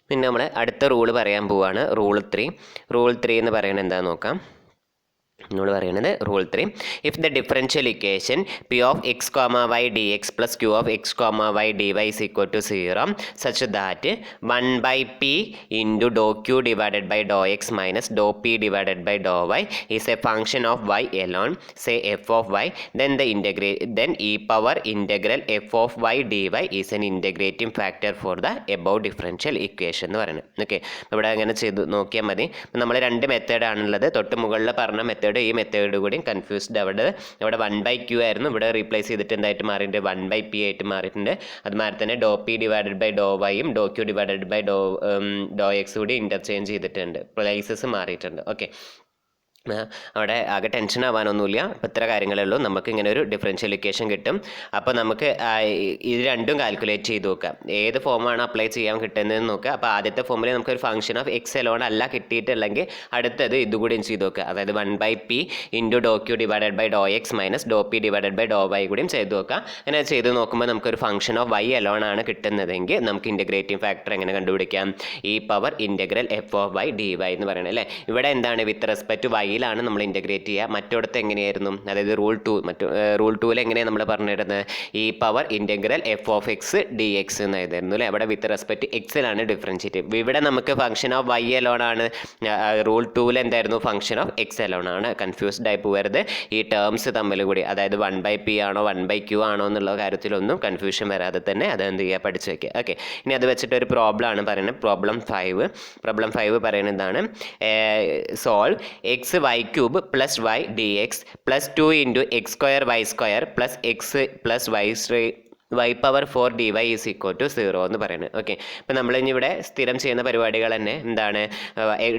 പിന്നെ നമ്മൾ അടുത്ത റൂള് പറയാൻ പോവുകയാണ്. റൂൾ 3. റൂൾ 3 എന്ന് പറയുന്നത് എന്താണെന്ന് നോക്കാം. നമ്മൾ പറയുന്നത് rule 3. If the differential equation P of X comma Y D X plus Q of X comma Y D Y is equal to 0 such that 1/p into do Q divided by Dr X minus Dr P divided by Dr Y is a function of Y alone, say F of Y, then e power integral f of y dy is an integrating factor for the above differential equation എന്ന് പറയുന്നത്. Okay, ഇവിടെ അങ്ങനെ ചെയ്ത് നോക്കിയാൽ മതി. നമ്മൾ രണ്ട് മെത്തേഡാണുള്ളത്. തൊട്ട് മുകളിൽ പറഞ്ഞ മെത്തേഡ്, ഈ മെത്തേഡ് കൂടി കൺഫ്യൂസ്ഡ്. അവിടെ 1/q ആയിരുന്നു, ഇവിടെ റീപ്ലേസ് ചെയ്തിട്ട് എന്തായിട്ട് മാറിയിട്ടുണ്ട്, 1/p ആയിട്ട് മാറിയിട്ടുണ്ട്. അതുമാതിരി തന്നെ ഡോ പി ഡിവൈഡഡ് ബൈ ഡോ വൈയും doh Q divided by Dr x കൂടി ഇൻ്റർചേഞ്ച് ചെയ്തിട്ടുണ്ട്, പ്ലേസസ് മാറിയിട്ടുണ്ട്. ഓക്കെ, അവിടെ ആകെ ടെൻഷൻ ആവാനൊന്നുമില്ല. അപ്പോൾ ഇത്ര കാര്യങ്ങളേ ഉള്ളൂ. നമുക്ക് ഇങ്ങനെ ഒരു ഡിഫറൻഷ്യൽ ഇക്വേഷൻ കിട്ടും. അപ്പോൾ നമുക്ക് ഇത് രണ്ടും കാൽക്കുലേറ്റ് ചെയ്ത് നോക്കാം, ഏത് ഫോമാണ് അപ്ലൈ ചെയ്യാൻ കിട്ടുന്നതെന്ന് നോക്കുക. അപ്പോൾ ആദ്യത്തെ ഫോമിൽ നമുക്കൊരു ഫംഗ്ഷൻ ഓഫ് എക്സ് എലോൺ അല്ല കിട്ടിയിട്ടില്ലെങ്കിൽ അടുത്തത് ഇതുകൂടിയും ചെയ്ത് നോക്കുക. അതായത് 1/p into do Q divided by Dr X minus Dr P divided by Dr Y കൂടിയും ചെയ്ത് നോക്കുക. അങ്ങനെ ചെയ്ത് നോക്കുമ്പോൾ നമുക്കൊരു ഫംഗ്ഷൻ ഓഫ് വൈ എലോൺ ആണ് കിട്ടുന്നതെങ്കിൽ നമുക്ക് ഇൻ്റഗ്രേറ്റിംഗ് ഫാക്ടർ എങ്ങനെ കണ്ടുപിടിക്കാം, E power integral F of Y D Y എന്ന് പറയുന്നത് അല്ലേ. ഇവിടെ എന്താണ്, വിത്ത് റെസ്പെക്ട് വൈ ാണ് നമ്മൾ ഇൻ്റഗ്രേറ്റ് ചെയ്യുക. മറ്റോടത്ത് എങ്ങനെയായിരുന്നു, അതായത് റൂൾ 2 എങ്ങനെയാണ് നമ്മൾ പറഞ്ഞിരുന്നത്, ഈ power integral F of X D X എന്നായിരുന്നു അല്ലേ. അവിടെ വിത്ത് റെസ്പെക്ട് എക്സിലാണ് ഡിഫറൻഷിയേറ്റ്. ഇവിടെ നമുക്ക് ഫംഗ്ഷൻ ഓഫ് വൈ എലോൺ ആണ്. റൂൾ 2 എന്തായിരുന്നു, ഫംഗ്ഷൻ ഓഫ് എക്സ് എലോൺ ആണ്. കൺഫ്യൂസ്ഡ് ആയി പോകരുത് ഈ ടേംസ് തമ്മിൽ കൂടി. അതായത് 1/p ആണോ 1/q ആണോ എന്നുള്ള കാര്യത്തിലൊന്നും കൺഫ്യൂഷൻ വരാതെ തന്നെ അത് എന്ത് ചെയ്യുക, പഠിച്ചു വയ്ക്കുക. ഓക്കെ, ഇനി അത് വെച്ചിട്ട് ഒരു പ്രോബ്ലം ആണ് പറയുന്നത്. പ്രോബ്ലം 5 പറയുന്നത് എന്താണ്, solve X Y cube plus Y D X plus 2 into X square Y square plus X plus y power 4 dy is equal to 0 എന്ന് പറയുന്നത്. ഓക്കെ, ഇപ്പം നമ്മളിനി ഇവിടെ സ്ഥിരം ചെയ്യുന്ന പരിപാടികൾ തന്നെ എന്താണ്,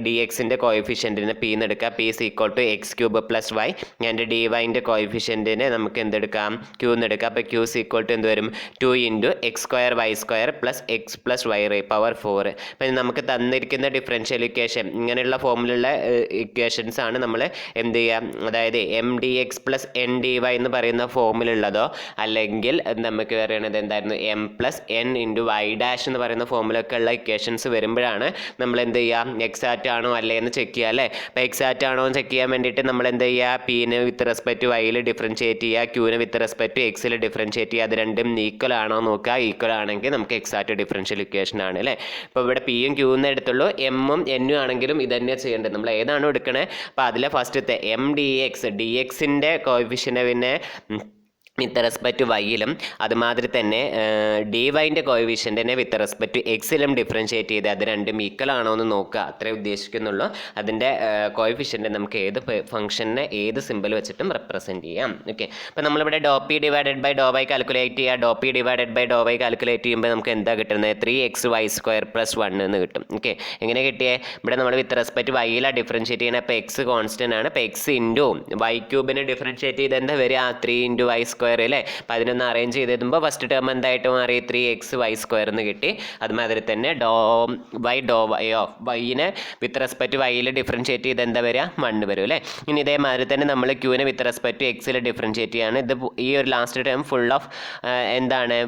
ഡി എക്സിൻ്റെ കോയിഫിഷ്യൻറ്റിന് പി എന്ന് എടുക്കുക, p is equal to x cube plus y. And d വൈൻ്റെ കോയിഫിഷ്യൻറ്റിന് നമുക്ക് എന്തെടുക്കാം, ക്യൂ എന്ന് എടുക്കാം. അപ്പോൾ ക്യൂ ഈസ് ഈക്വൽ ടു എന്ത് വരും, 2 into X square Y square plus X plus Y power 4. അപ്പം നമുക്ക് തന്നിരിക്കുന്ന ഡിഫറൻഷ്യൽ ഇക്വേഷൻ ഇങ്ങനെയുള്ള ഫോമിലുള്ള ഇക്വേഷൻസ് ആണ് നമ്മൾ എന്ത് ചെയ്യുക, അതായത് M D X plus N D Y എന്ന് പറയുന്ന ഫോമിലുള്ളതോ അല്ലെങ്കിൽ നമുക്ക് പറയുന്നത് എന്തായിരുന്നു, M plus N into Y dash എന്ന് പറയുന്ന ഫോമിലൊക്കെ ഉള്ള ഇക്വേഷൻസ് വരുമ്പോഴാണ് നമ്മൾ എന്ത് ചെയ്യുക, എക്സാക്റ്റ് ആണോ അല്ലേ എന്ന് ചെക്ക് ചെയ്യുക അല്ലേ. അപ്പോൾ എക്സാക്റ്റ് ആണോ എന്ന് ചെക്ക് ചെയ്യാൻ വേണ്ടിയിട്ട് നമ്മൾ എന്ത് ചെയ്യുക, പീന് വിത്ത് റെസ്പെക്ട് വൈയിൽ ഡിഫറൻഷിയേറ്റ് ചെയ്യുക, ക്യൂന് വിത്ത് റെസ്പെക്ട് എക്സിൽ ഡിഫറൻഷിയേറ്റ് ചെയ്യുക. അത് രണ്ടും ഈക്വൽ ആണോ നോക്കുക. ഈക്വൽ ആണെങ്കിൽ നമുക്ക് എക്സാക്റ്റ് ഡിഫറൻഷ്യൽ ഇക്വേഷൻ ആണ് അല്ലേ. അപ്പോൾ ഇവിടെ പിയും ക്യൂന്ന് എടുത്തുള്ളൂ, എമ്മും എന്നും ആണെങ്കിലും ഇത് തന്നെയാണ് ചെയ്യേണ്ടത്. നമ്മൾ ഏതാണോ എടുക്കണേ, അപ്പോൾ അതിലെ ഫസ്റ്റത്തെ എം ഡി എക്സിൻ്റെ കോയിഫിഷ്യൻ്റ് പിന്നെ വിത്ത് റെസ്പെക്ട് വൈയിലും അതുമാതിരി തന്നെ ഡി വൈൻ്റെ കോയിഫിഷ്യൻറ്റിനെ വിത്ത് റെസ്പെക്ട് എക്സിലും ഡിഫറൻഷിയേറ്റ് ചെയ്ത് അത് രണ്ടും ഈക്വൽ ആണോ എന്ന് നോക്കുക, അത്രേ ഉദ്ദേശിക്കുന്നുള്ളൂ. അതിൻ്റെ കോയിഫിഷ്യൻറ്റ് നമുക്ക് ഏത് ഫംഗ്ഷനെ ഏത് സിമ്പിൾ വെച്ചിട്ടും റെപ്രസെൻറ്റ് ചെയ്യാം. ഓക്കെ, അപ്പോൾ നമ്മളിവിടെ doh P divided by Dr Y calculate ചെയ്യുക. Doh P divided by Dr Y calculate ചെയ്യുമ്പോൾ നമുക്ക് എന്താ കിട്ടുന്നത്, 3xy² + 1 എന്ന് കിട്ടും. ഓക്കെ, എങ്ങനെ കിട്ടിയേ, ഇവിടെ നമ്മൾ വിത്ത് റെസ്പെക്ട് വൈയിലാണ് ഡിഫറൻഷിയേറ്റ് ചെയ്യുന്നത്. അപ്പോൾ എക്സ് കോൺസ്റ്റൻ്റ് ആണ്. അപ്പോൾ എക്സ് ഇൻറ്റു വൈ ക്യൂബിനെ ഡിഫറൻഷിയേറ്റ് ചെയ്ത് എന്താ വരിക, 3 × y² അല്ലേ. അപ്പോൾ അതിനൊന്ന് അറേഞ്ച് ചെയ്ത് തരുമ്പോൾ ഫസ്റ്റ് ടേം എന്തായിട്ട് മാറി, 3xy² എന്ന് കിട്ടി. അതുമാതിരി തന്നെ ഡോ വൈ ഓഫ് വൈനെ വിത്ത് റെസ്പെക്ട് വൈയിൽ ഡിഫറൻഷിയേറ്റ് ചെയ്ത് എന്താ വരിക, 1 വരും അല്ലേ. ഇനി ഇതേമാതിരി തന്നെ നമ്മൾ ക്യൂവിനെ വിത്ത് റെസ്പെക്ട് എക്സിൽ ഡിഫറൻഷിയേറ്റ് ചെയ്യാണ്. ഇത് ഈ ഒരു ലാസ്റ്റ് ടേം ഫുൾ ഓഫ് എന്താണ്,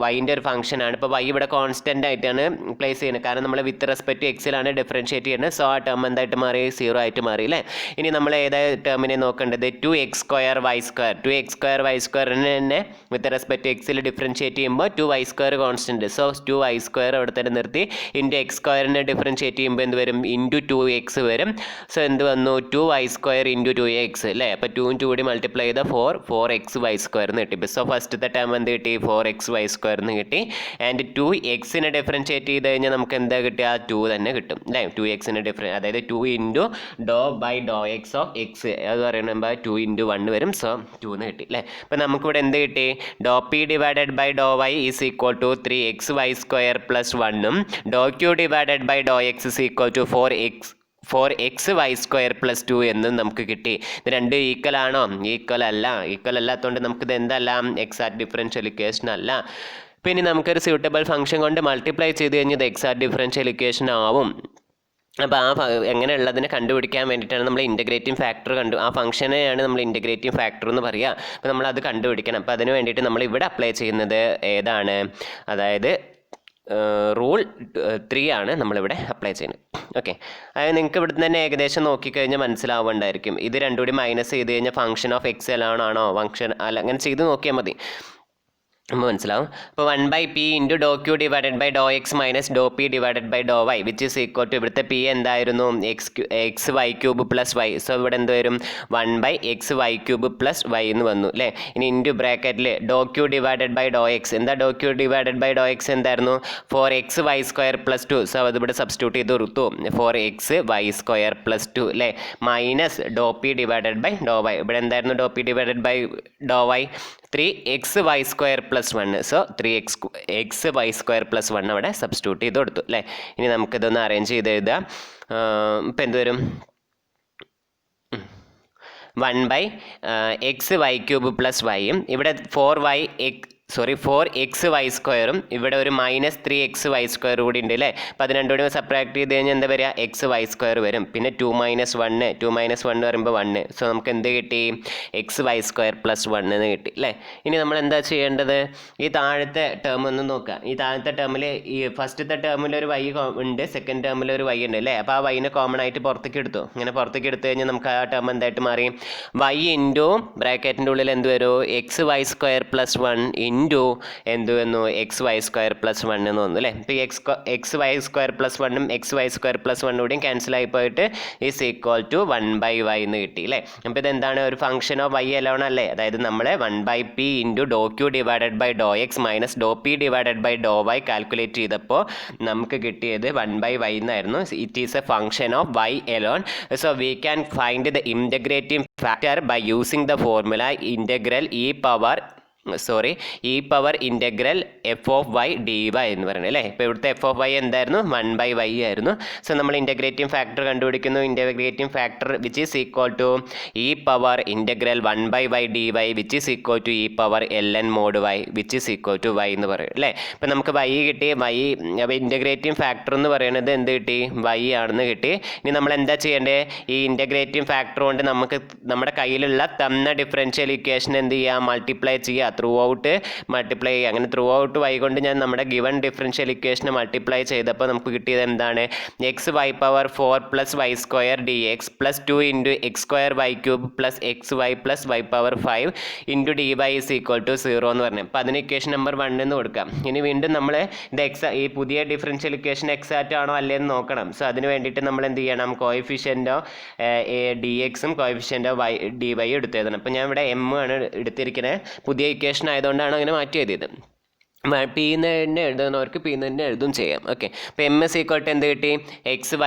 വൈൻ്റെ ഒരു ഫംഗ്ഷൻ ആണ്. ഇപ്പോൾ വൈ ഇവിടെ കോൺസ്റ്റൻ്റ് ആയിട്ടാണ് പ്ലേസ് ചെയ്യുന്നത്, കാരണം നമ്മൾ വിത്ത് റെസ്പെക്ട് എക്സിലാണ് ഡിഫറൻഷിയേറ്റ് ചെയ്യുന്നത്. സോ ആ ടേം എന്തായിട്ട് മാറി, 0 ആയിട്ട് മാറി അല്ലേ. ഇനി നമ്മൾ ഏതാ ടേമിനെ നോക്കേണ്ടത്, 2x² y² തന്നെ വിത്ത് റെസ്പെക്ട് എക്സിൽ ഡിഫറൻഷിയേറ്റ് ചെയ്യുമ്പോൾ 2y² കോൺസ്റ്റൻറ്റ്. സോ 2y² അവിടെ തന്നെ നിർത്തി. ഇൻറ്റു x² ഡിഫറൻഷിയേറ്റ് ചെയ്യുമ്പോൾ എന്ത് വരും, ഇൻറ്റു 2x വരും. സോ എന്ത് വന്നു, 2y² ഇൻറ്റു 2x അല്ലേ. അപ്പോൾ 2 × 2 കൂടി മൾട്ടിപ്ലൈ ചെയ്താൽ 4xy² എന്ന് കിട്ടി. സോ ഫസ്റ്റത്തെ ടേം എന്ത് കിട്ടി, 4xy² എന്ന് കിട്ടി. ആൻഡ് 2xനെ ഡിഫറൻഷിയേറ്റ് ചെയ്ത് കഴിഞ്ഞാൽ നമുക്ക് എന്താ കിട്ടുക, 2 തന്നെ കിട്ടും അല്ലേ. 2xനെ അതായത് 2 into Dr by Dr X of X അത് പറയുമ്പോൾ 2 × 1 വരും. സോ 2 എന്ന് കിട്ടി അല്ലേ. അപ്പോൾ നമുക്കിവിടെ എന്ത് കിട്ടി, doe P divided by Dr Y is equal to 3xy² + 1 doe Q divided by Dr x is equal to 4xy² + 2 എന്നും നമുക്ക് കിട്ടി. ഇത് രണ്ടും ഈക്വൽ ആണോ, ഈക്വൽ അല്ലാത്തതുകൊണ്ട് നമുക്കിത് എന്തല്ല, എക്സാക്റ്റ് ഡിഫറൻഷ്യൽ ഇക്വേഷൻ അല്ല. പിന്നെ നമുക്കൊരു സ്യൂട്ടബിൾ ഫംഗ്ഷൻ കൊണ്ട് മൾട്ടിപ്ലൈ ചെയ്ത് കഴിഞ്ഞാൽ എക്സാക്റ്റ് ഡിഫറൻഷ്യൽ ഇക്വേഷൻ ആവും. അപ്പോൾ എങ്ങനെയുള്ളതിനെ കണ്ടുപിടിക്കാൻ വേണ്ടിയിട്ടാണ് നമ്മൾ ഇൻ്റഗ്രേറ്റിംഗ് ഫാക്ടർ ആ ഫംഗ്ഷനെയാണ് നമ്മൾ ഇൻ്റഗ്രേറ്റിംഗ് ഫാക്ടർ എന്ന് പറയുക. അപ്പോൾ നമ്മളത് കണ്ടുപിടിക്കണം. അപ്പോൾ അതിന് വേണ്ടിയിട്ട് നമ്മൾ ഇവിടെ അപ്ലൈ ചെയ്യുന്നത് ഏതാണ്, അതായത് റൂൾ 3 ആണ് നമ്മളിവിടെ അപ്ലൈ ചെയ്യുന്നത്. ഓക്കെ, അതായത് നിങ്ങൾക്ക് ഇവിടുന്ന് തന്നെ ഏകദേശം നോക്കിക്കഴിഞ്ഞാൽ മനസ്സിലാവുന്നുണ്ടായിരിക്കും. ഇത് രണ്ടും കൂടി മൈനസ് ചെയ്ത് കഴിഞ്ഞാൽ ഫംഗ്ഷൻ ഓഫ് എക്സ് ആണോ ഫംഗ്ഷൻ അല്ല, അങ്ങനെ ചെയ്ത് നോക്കിയാൽ മതി, നമ്മൾ മനസ്സിലാവും. അപ്പോൾ 1/p into do Q divided by Dr X minus Dr P divided by Dr Y which is equal to ഇവിടുത്തെ പി എന്തായിരുന്നു X Y cube plus Y. So ഇവിടെ എന്ത് വരും 1/xy³ പ്ലസ് വൈ എന്ന് വന്നു അല്ലേ. ഇനി ഇൻറ്റു ബ്രാക്കറ്റിൽ doe Q divided by Dr x, എന്താ doe Q divided by Dr x എന്തായിരുന്നു 4xy² പ്ലസ് 2. സോ അതിവിടെ സബ്സ്റ്റിറ്റ്യൂട്ട് ചെയ്ത് കൊടുത്തു 4xy² പ്ലസ് 2 അല്ലേ, minus Dr P divided by Dr y. ഇവിടെ എന്തായിരുന്നു doe P divided by Dr y 3xy² plus 1. So 3xy² plus 1 അവിടെ substitute ചെയ്ത് കൊടുത്തു അല്ലേ. ഇനി നമുക്കിതൊന്ന് അറേഞ്ച് ചെയ്ത് എഴുതാം. ഇപ്പം എന്ത് വരും 1/xy³ പ്ലസ് വൈയും ഇവിടെ 4xy² ഇവിടെ ഒരു -3xy² കൂടി ഉണ്ട് അല്ലേ. അപ്പോൾ അത് രണ്ടും കൂടി സബ്ട്രാക്ട് ചെയ്ത് കഴിഞ്ഞാൽ എന്താ വരിക xy² വരും. പിന്നെ 2 - 1 വരുമ്പോൾ 1. സോ നമുക്ക് എന്ത് കിട്ടി xy² പ്ലസ് 1 എന്ന് കിട്ടി അല്ലേ. ഇനി നമ്മൾ എന്താ ചെയ്യേണ്ടത്, ഈ താഴത്തെ ടേം ഒന്ന് നോക്കുക. ഈ താഴത്തെ ടേമിൽ ഈ ഫസ്റ്റത്തെ ടേമിൽ ഒരു y ഉണ്ട്, സെക്കൻഡ് ടേമിൽ ഒരു y ഉണ്ട് അല്ലേ. അപ്പോൾ ആ y കോമൺ ആയിട്ട് പുറത്തേക്ക് എടുത്തു. ഇങ്ങനെ പുറത്തേക്ക് എടുത്തു കഴിഞ്ഞാൽ നമുക്ക് ആ ടേം എന്തായിട്ട് മാറി y ഇൻറ്റു ബ്രാക്കറ്റിൻ്റെ ഉള്ളിൽ എന്ത് വരും xy² പ്ലസ് 1 ഇൻറ്റു എന്ത് വന്നു xy² പ്ലസ് 1 എന്ന് വന്നു അല്ലേ. ഇപ്പോൾ xy² പ്ലസ് 1ഉം xy² പ്ലസ് 1 കൂടിയും ക്യാൻസൽ ആയി പോയിട്ട് ഈസ് ഈക്വൽ ടു 1/y എന്ന് കിട്ടി അല്ലേ. അപ്പോൾ ഇതെന്താണ് ഒരു ഫംഗ്ഷൻ ഓഫ് y അലോൺ അല്ലേ. അതായത് നമ്മൾ 1/p into do Q divided by Dr X minus Dr P divided by Dr Y calculate ചെയ്തപ്പോൾ നമുക്ക് കിട്ടിയത് 1/y എന്നായിരുന്നു. It is a function of y alone. So we can find the integrating factor by using the formula integral e power integral f(y) dy എന്ന് പറയുന്നത് അല്ലേ. ഇപ്പോൾ ഇവിടുത്തെ f(y) എന്തായിരുന്നു 1/y ആയിരുന്നു. സോ നമ്മൾ ഇൻ്റഗ്രേറ്റിംഗ് ഫാക്ടർ കണ്ടുപിടിക്കുന്നു. Integrating factor which is equal to e power integral 1/y dy which is equal to e power ln mod y which is equal to y എന്ന് പറയും അല്ലേ. ഇപ്പോൾ നമുക്ക് y കിട്ടി. അപ്പോൾ ഇൻ്റഗ്രേറ്റിംഗ് ഫാക്ടർ എന്ന് പറയുന്നത് എന്ത് കിട്ടി y ആണെന്ന് കിട്ടി. ഇനി നമ്മൾ എന്താ ചെയ്യേണ്ടത്, ഈ ഇൻ്റഗ്രേറ്റിംഗ് ഫാക്ടർ കൊണ്ട് നമുക്ക് നമ്മുടെ കയ്യിലുള്ള തന്ന ഡിഫറൻഷ്യൽ ഇക്വേഷൻ എന്ത് ചെയ്യുക മൾട്ടിപ്ലൈ ചെയ്യുക, ത്രൂ ഔട്ട് മൾട്ടിപ്ലൈ ചെയ്യുക. അങ്ങനെ ത്രൂ ഔട്ട് y കൊണ്ട് ഞാൻ നമ്മുടെ ഗിവൺ ഡിഫറൻഷ്യൽ ഇക്വേഷനെ മൾട്ടിപ്ലൈ ചെയ്തപ്പോൾ നമുക്ക് കിട്ടിയത് എന്താണ് xy⁴ plus y² dx plus 2 into x²y³ plus xy plus y⁴ into dy is equal to 0 എന്ന് പറഞ്ഞു. അപ്പോൾ അതിന് ഇക്വേഷൻ നമ്പർ 1 എന്ന് കൊടുക്കാം. ഇനി വീണ്ടും നമ്മൾ ഇത് ഈ പുതിയ ഡിഫറൻഷ്യൽ ഇക്വേഷൻ എക്സാക്റ്റ് ആണോ അല്ലേന്ന് നോക്കണം. സോ അതിന് വേണ്ടിയിട്ട് നമ്മൾ എന്ത് ചെയ്യണം, കോഎഫിഷ്യൻ്റ് ഓഫ് dxഉം കോഎഫിഷ്യൻ്റ് ഓഫ് dy എടുത്ത് എഴുതണം. അപ്പോൾ ഞാൻ ഇവിടെ m ആണ് എടുത്തിരിക്കുന്നത്. പുതിയ ഇക്വേഷൻ ആയതുകൊണ്ടാണ് അങ്ങനെ മാറ്റി എഴുതിയത്. പി തന്നെ എഴുതുന്നവർക്ക് പി തന്നെ എഴുതും ചെയ്യാം. ഓക്കെ, അപ്പോൾ എം എസ് ഈക്വൽ ടു എന്ത് കിട്ടി xy⁴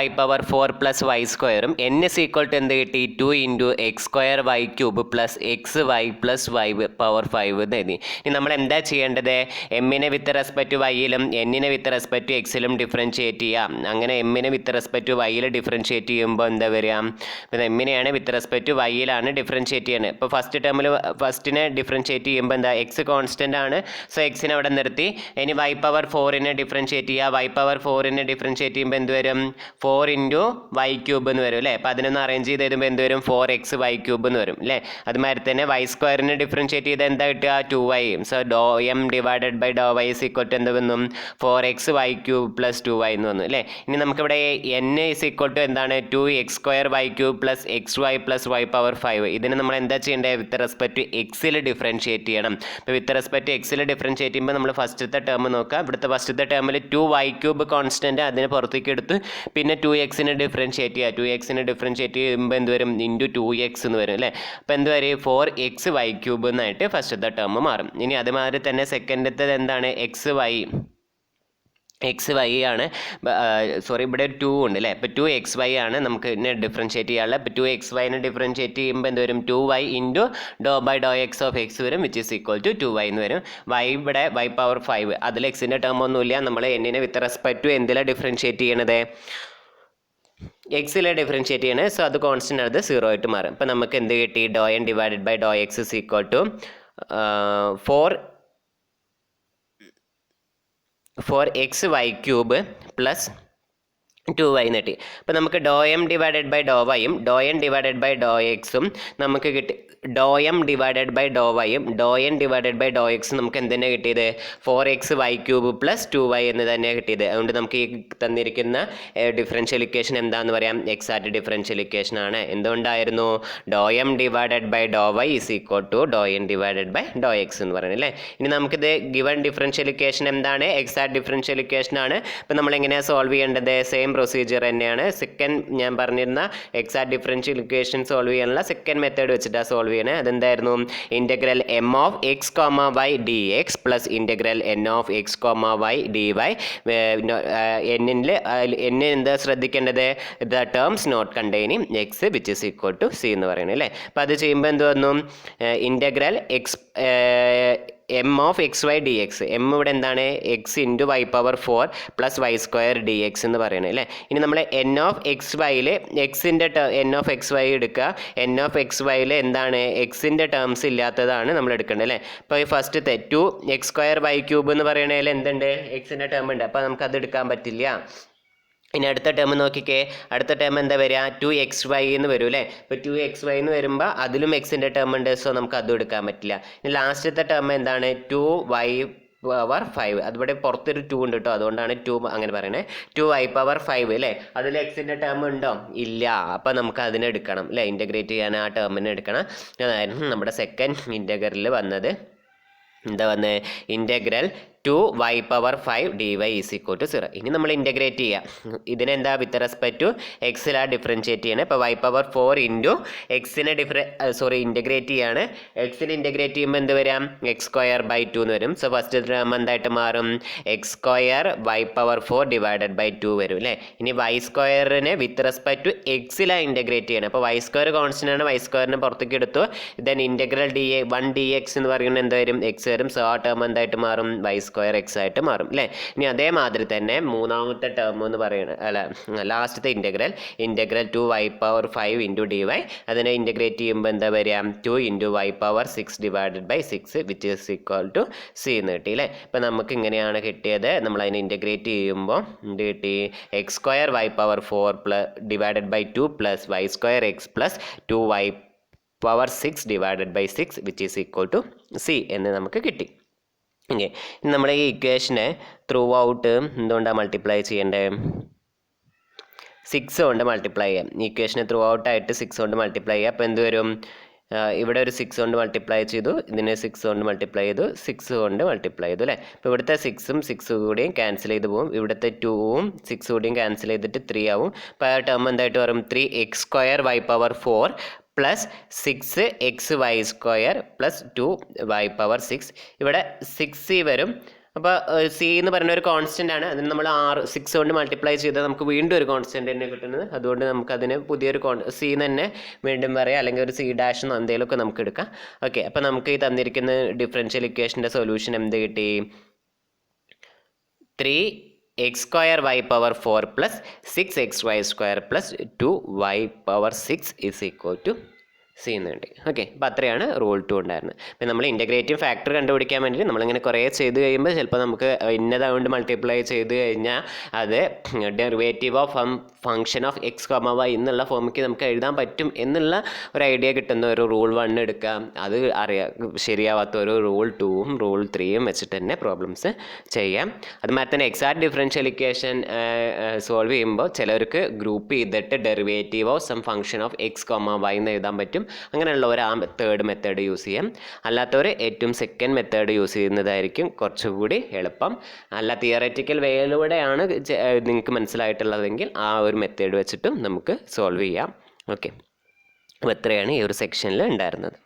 പ്ലസ് y²ഉം n എസ് ഈക്വൽ ടു എന്ത് കിട്ടി 2 into x²y³ plus xy plus y⁴ എന്ന് എഴുതി. ഇനി നമ്മൾ എന്താ ചെയ്യേണ്ടത്, എമ്മിനെ വിത്ത് റെസ്പെക്റ്റ് വൈയിലും എന്നിനെ വിത്ത് റെസ്പെക്റ്റ് എക്സിലും ഡിഫറൻഷിയേറ്റ് ചെയ്യാം. അങ്ങനെ എമ്മിനെ വിത്ത് റെസ്പെക്റ്റ് വൈയിൽ ഡിഫറൻഷിയേറ്റ് ചെയ്യുമ്പോൾ എന്താ വരിക, അപ്പോൾ എമ്മിനെയാണ് വിത്ത് റെസ്പെക്റ്റ് വൈയിലാണ് ഡിഫറൻഷിയേറ്റ് ചെയ്യുന്നത്. ഇപ്പോൾ ഫസ്റ്റിനെ ഡിഫറൻഷിയേറ്റ് ചെയ്യുമ്പോൾ എന്താ എക്സ് കോൺസ്റ്റൻ്റ് ആണ്. സോ എക്സിനെ അവിടെ നിർത്തി. ഇനി y⁴ ഡിഫറൻഷിയേറ്റ് ചെയ്യുക. y⁴ ഡിഫറൻഷിയേറ്റ് ചെയ്യുമ്പോൾ എന്ത് വരും 4 ഇൻറ്റു y³ എന്ന് വരും അല്ലേ. അപ്പോൾ അതിനൊന്ന് അറേഞ്ച് ചെയ്ത് തരുമ്പോൾ എന്ത് വരും 4xy³ എന്ന് വരും അല്ലേ. അതുമാതിരി തന്നെ y² ഡിഫറൻഷിയേറ്റ് ചെയ്ത് എന്താ കിട്ടുക 2y. So do M divided by Dr Y is equal to എന്ത് വന്നു 4xy³ പ്ലസ് 2y എന്ന് വന്നു അല്ലേ. ഇനി നമുക്കിവിടെ n ഈസ് ഈക്വൽ ടു എന്താണ് 2x²y³ plus xy plus y⁴. ഇതിന് നമ്മൾ എന്താ ചെയ്യേണ്ടത്, വിത്ത് റെസ്പെക്ട് ടു എക്സിൽ ഡിഫറൻഷിയേറ്റ് ചെയ്യണം. അപ്പോൾ വിത്ത് റെസ്പെക്ട് ടു എക്സിൽ ഡിഫറൻഷിയേറ്റ് ചെയ്യുമ്പോൾ നമ്മൾ ഫസ്റ്റത്തെ ടേം നോക്കാം. ഇവിടുത്തെ ഫസ്റ്റത്തെ ടേമിൽ 2y³ കോൺസ്റ്റൻറ്റ് അതിനെ പുറത്തേക്ക് എടുത്ത് പിന്നെ 2x ഡിഫറൻഷിയേറ്റ് ചെയ്യുക. 2x ഡിഫറൻഷിയേറ്റ് ചെയ്യുമ്പോൾ എന്ത് വരും ഇൻറ്റു 2x എന്ന് വരും അല്ലേ. അപ്പോൾ എന്ത് വരും 4xy³ എന്നായിട്ട് ഫസ്റ്റത്തെ ടേം മാറും. ഇനി അതുമാതിരി തന്നെ സെക്കൻഡത്തെ എന്താണ് xy ആണ്, ഇവിടെ ഒരു 2 ഉണ്ട് അല്ലേ. അപ്പോൾ 2xy ആണ് നമുക്ക് ഇതിനെ ഡിഫറൻഷിയേറ്റ് ചെയ്യാനുള്ളത്. അപ്പോൾ 2xy ഡിഫറൻഷിയേറ്റ് ചെയ്യുമ്പോൾ എന്ത് വരും 2y into Dr by Dr X of x വരും which is equal to 2y എന്ന് വരും. ഇവിടെ y⁴ അതിൽ എക്സിൻ്റെ ടേം ഒന്നുമില്ല. നമ്മൾ എന്നിനെ വിത്ത് റെസ്പെക്ട് ടു എന്തിലാണ് ഡിഫറൻഷിയേറ്റ് ചെയ്യണത് എക്സിലെ ഡിഫറൻഷിയേറ്റ് ചെയ്യണത്. സോ അത് കോൺസ്റ്റൻ്റ് അത് 0 ആയിട്ട് മാറും. അപ്പോൾ നമുക്ക് എന്ത് കിട്ടി doe n divided by Dr x is equal to 4xy³ plus 2y എന്ന് കിട്ടി. അപ്പോൾ നമുക്ക് ഡോ എം ഡിവൈഡഡ് ബൈ ഡോ വൈയും doe n divided by doe എക്സും നമുക്ക് കിട്ടി. ഡോ എം ഡിവൈഡഡ് ബൈ ഡോ വൈയും doe n divided by doe എക്സും നമുക്ക് എന്തിനാണ് കിട്ടിയത്? 4xy³ പ്ലസ് 2y എന്ന് തന്നെയാണ് കിട്ടിയത്. അതുകൊണ്ട് നമുക്ക് ഈ തന്നിരിക്കുന്ന ഡിഫറൻഷ്യൽ ഇക്വേഷൻ എന്താണെന്ന് പറയാം? എക്സാക്റ്റ് ഡിഫറൻഷ്യൽ ഇക്വേഷൻ ആണ്. എന്തുകൊണ്ടായിരുന്നു? Doe M divided by Dr Y is equal to doe n divided by Dr x എന്ന് പറയുന്നത് അല്ലേ. ഇനി നമുക്കിത് ഗിവൺ ഡിഫറൻഷ്യൽ ഇക്വേഷൻ എന്താണ്? എക്സാക്റ്റ് ഡിഫറൻഷ്യൽ ഇക്വേഷൻ ആണ്. അപ്പോൾ നമ്മൾ എങ്ങനെയാണ് സോൾവ് ചെയ്യേണ്ടത്? സെയിം പ്രൊസീജിയർ തന്നെയാണ്. സെക്കൻഡ് ഞാൻ പറഞ്ഞിരുന്ന എക്സാക്റ്റ് ഡിഫറൻഷ്യൽ ഇക്വേഷൻ സോൾവ് ചെയ്യാനുള്ള സെക്കൻഡ് മെത്തേഡ് വെച്ചിട്ടാണ് സോൾവ് ചെയ്യണേ. അതെന്തായിരുന്നു? Integral m of X comma Y D X plus integral n of X comma Y D y. എന്നിൽ എന്താ ശ്രദ്ധിക്കേണ്ടത്? The terms not containing x which is equal to C എന്ന് പറയുന്നത് അല്ലേ. അപ്പോൾ അത് ചെയ്യുമ്പോൾ എന്ത് വന്നു? Integral m of x y D x. M ഇവിടെ എന്താണ്? X into y power 4 plus Y square D X എന്ന് പറയുന്നത് അല്ലേ. ഇനി നമ്മൾ എൻ ഓഫ് എക്സ് വൈയിൽ എക്സിൻ്റെ എൻ ഓഫ് എക്സ് വൈ എടുക്കുക. എൻ ഓഫ് എക്സ് വൈയിൽ എന്താണ്? എക്സിൻ്റെ ടേംസ് ഇല്ലാത്തതാണ് നമ്മൾ എടുക്കേണ്ടത് അല്ലേ. അപ്പോൾ ഈ ഫസ്റ്റത്തെ 2x²y³ എന്ന് പറയുന്നതിൽ എന്തുണ്ട്? എക്സിൻ്റെ ടേം ഉണ്ട്. അപ്പോൾ നമുക്കത് എടുക്കാൻ പറ്റില്ല. ഇനി അടുത്ത ടേം നോക്കിക്കേ. അടുത്ത ടേം എന്താ വരിക? 2xy എന്ന് വരും അല്ലേ. ഇപ്പോൾ 2xy എന്ന് വരുമ്പോൾ അതിലും എക്സിൻ്റെ ടേം ഉണ്ട്. സോ നമുക്ക് അതും എടുക്കാൻ പറ്റില്ല. ഇനി ലാസ്റ്റത്തെ ടേം എന്താണ്? 2y power 5. അതിവിടെ പുറത്തൊരു 2 ഉണ്ട് കേട്ടോ, അതുകൊണ്ടാണ് 2 അങ്ങനെ പറയണേ. 2y പവർ 5 അല്ലേ. അതിൽ എക്സിൻ്റെ ടേം ഉണ്ടോ? ഇല്ല. അപ്പോൾ നമുക്ക് അതിനെ എടുക്കണം അല്ലേ. ഇൻ്റഗ്രേറ്റ് ചെയ്യാൻ ആ ടേമിനെ എടുക്കണം. അതായിരുന്നു നമ്മുടെ സെക്കൻഡ് ഇൻ്റഗ്രലിൽ വന്നത്. എന്താ വന്നത്? Integral 2y power 5 dy is equal to 0. ഇനി നമ്മൾ ഇൻ്റഗ്രേറ്റ് ചെയ്യാം. ഇതിനെന്താ? വിത്ത് റെസ്പെക്ട് ടു എക്സിലാണ് ഡിഫറൻഷിയേറ്റ് ചെയ്യണേ. ഇപ്പോൾ y പവർ 4 ഇൻറ്റു എക്സിനെ ഇൻ്റഗ്രേറ്റ് ചെയ്യാണ്. എക്സിനെ ഇൻ്റഗ്രേറ്റ് ചെയ്യുമ്പോൾ എന്ത് വരാം? x²/2 എന്ന് വരും. സോ ഫസ്റ്റ് ടേം എന്തായിട്ട് മാറും? x² y power 4 divided by 2 വരും അല്ലേ. ഇനി y² വിത്ത് റെസ്പെക്ട് ടു എക്സിലാണ് ഇൻ്റഗ്രേറ്റ് ചെയ്യണം. അപ്പോൾ y² കോൺസ്റ്റൻ്റ് ആണ്. y² പുറത്തേക്ക് എടുത്തു. ദെൻ ഇൻ്റഗ്രൽ 1 dx എന്ന് പറയുന്നത് എന്ത് വരും? x വരും. സോ ആ ടേം എന്തായിട്ട് മാറും? y² x ആയിട്ട് മാറും അല്ലേ. ഇനി അതേമാതിരി തന്നെ മൂന്നാമത്തെ ടേം എന്ന് പറയുന്നത് ലാസ്റ്റത്തെ integral 2y power 5 into dy. അതിനെ ഇൻ്റഗ്രേറ്റ് ചെയ്യുമ്പോൾ എന്താ വരിക? 2 into y power 6 divided by 6 which is equal to C എന്ന് കിട്ടി അല്ലേ. ഇപ്പം നമുക്ക് ഇങ്ങനെയാണ് കിട്ടിയത്. നമ്മൾ അതിനെ ഇൻ്റഗ്രേറ്റ് ചെയ്യുമ്പോൾ എന്ത് കിട്ടി? x² y power 4 divided by 2 plus y² x plus 2y power 6 divided by 6 which is equal to C എന്ന് നമുക്ക് കിട്ടി. ഓക്കെ, നമ്മുടെ ഈ ഇക്വേഷനെ ത്രൂ ഔട്ട് എന്തുകൊണ്ടാണ് മൾട്ടിപ്ലൈ ചെയ്യേണ്ടത്? 6 കൊണ്ട് മൾട്ടിപ്ലൈ ചെയ്യാം. ഈ ഇക്വേഷനെ ത്രൂ ഔട്ടായിട്ട് 6 കൊണ്ട് മൾട്ടിപ്ലൈ ചെയ്യാം. അപ്പോൾ എന്ത് വരും? ഇവിടെ ഒരു 6 കൊണ്ട് മൾട്ടിപ്ലൈ ചെയ്തു, ഇതിനെ 6 കൊണ്ട് മൾട്ടിപ്ലൈ ചെയ്തു, 6 കൊണ്ട് മൾട്ടിപ്ലൈ ചെയ്തു അല്ലേ. അപ്പോൾ ഇവിടുത്തെ 6ഉം 6 കൂടിയും ക്യാൻസൽ ചെയ്ത് പോകും. ഇവിടുത്തെ 2ഉം 6 കൂടിയും ക്യാൻസൽ ചെയ്തിട്ട് 3 ആവും. അപ്പോൾ ആ ടേം എന്തായിട്ട് വരും? 3x² y power 4 plus 6xy² plus 2y power 6. ഇവിടെ 6c വരും. അപ്പോൾ സി എന്ന് പറയുന്ന ഒരു കോൺസ്റ്റൻ്റ് ആണ്. അതിന് നമ്മൾ 6 കൊണ്ട് മൾട്ടിപ്ലൈ ചെയ്താൽ നമുക്ക് വീണ്ടും ഒരു കോൺസ്റ്റൻ്റ് തന്നെ കിട്ടുന്നത്. അതുകൊണ്ട് നമുക്കതിന് പുതിയൊരു സി തന്നെ വീണ്ടും പറയാം, അല്ലെങ്കിൽ ഒരു C' എന്തെങ്കിലുമൊക്കെ നമുക്ക് എടുക്കാം. ഓക്കെ, അപ്പോൾ നമുക്ക് ഈ തന്നിരിക്കുന്ന ഡിഫറൻഷ്യൽ ഇക്വേഷൻ്റെ സൊല്യൂഷൻ എന്ത് കിട്ടി? 3x² y power 4 plus 6xy² plus 2y power 6 is equal to C എന്നുണ്ട്. ഓക്കെ, അപ്പോൾ അത്രയാണ് റൂൾ 2 ഉണ്ടായിരുന്നത്. അപ്പോൾ നമ്മൾ ഇൻ്റഗ്രേറ്റീവ് ഫാക്ടർ കണ്ടുപിടിക്കാൻ വേണ്ടി നമ്മളിങ്ങനെ കുറേ ചെയ്ത് കഴിയുമ്പോൾ ചിലപ്പോൾ നമുക്ക് ഇന്നതുകൊണ്ട് മൾട്ടിപ്ലൈ ചെയ്ത് കഴിഞ്ഞാൽ അത് derivative of function of x, y എന്നുള്ള ഫോമിക്ക് നമുക്ക് എഴുതാൻ പറ്റും എന്നുള്ള ഒരു ഐഡിയ കിട്ടുന്ന ഒരു റൂൾ 1 എടുക്കാം. അത് ശരിയാവാത്ത ഒരു റൂൾ 2ഉം റൂൾ 3ഉം വെച്ചിട്ട് തന്നെ പ്രോബ്ലംസ് ചെയ്യാം. അതുമാതിരി തന്നെ എക്സാക്റ്റ് ഡിഫറൻഷ്യൽ ഇക്വേഷൻ സോൾവ് ചെയ്യുമ്പോൾ ചിലർക്ക് ഗ്രൂപ്പ് ചെയ്തിട്ട് derivative of some function of x, y എന്ന് എഴുതാൻ പറ്റും. അങ്ങനെയുള്ളവർ ആ തേർഡ് മെത്തേഡ് യൂസ് ചെയ്യാം. അല്ലാത്തവർ ഏറ്റവും സെക്കൻഡ് മെത്തേഡ് യൂസ് ചെയ്യുന്നതായിരിക്കും കുറച്ചുകൂടി എളുപ്പം. അല്ല തിയററ്റിക്കൽ വേയിലൂടെയാണ് നിങ്ങൾക്ക് മനസ്സിലായിട്ടുള്ളതെങ്കിൽ ആ ഒരു മെത്തേഡ് വെച്ചിട്ടും നമുക്ക് സോൾവ് ചെയ്യാം. ഓക്കെ, അപ്പോൾ ഇത്രയാണ് ഈ ഒരു സെക്ഷനിൽ ഉണ്ടായിരുന്നത്.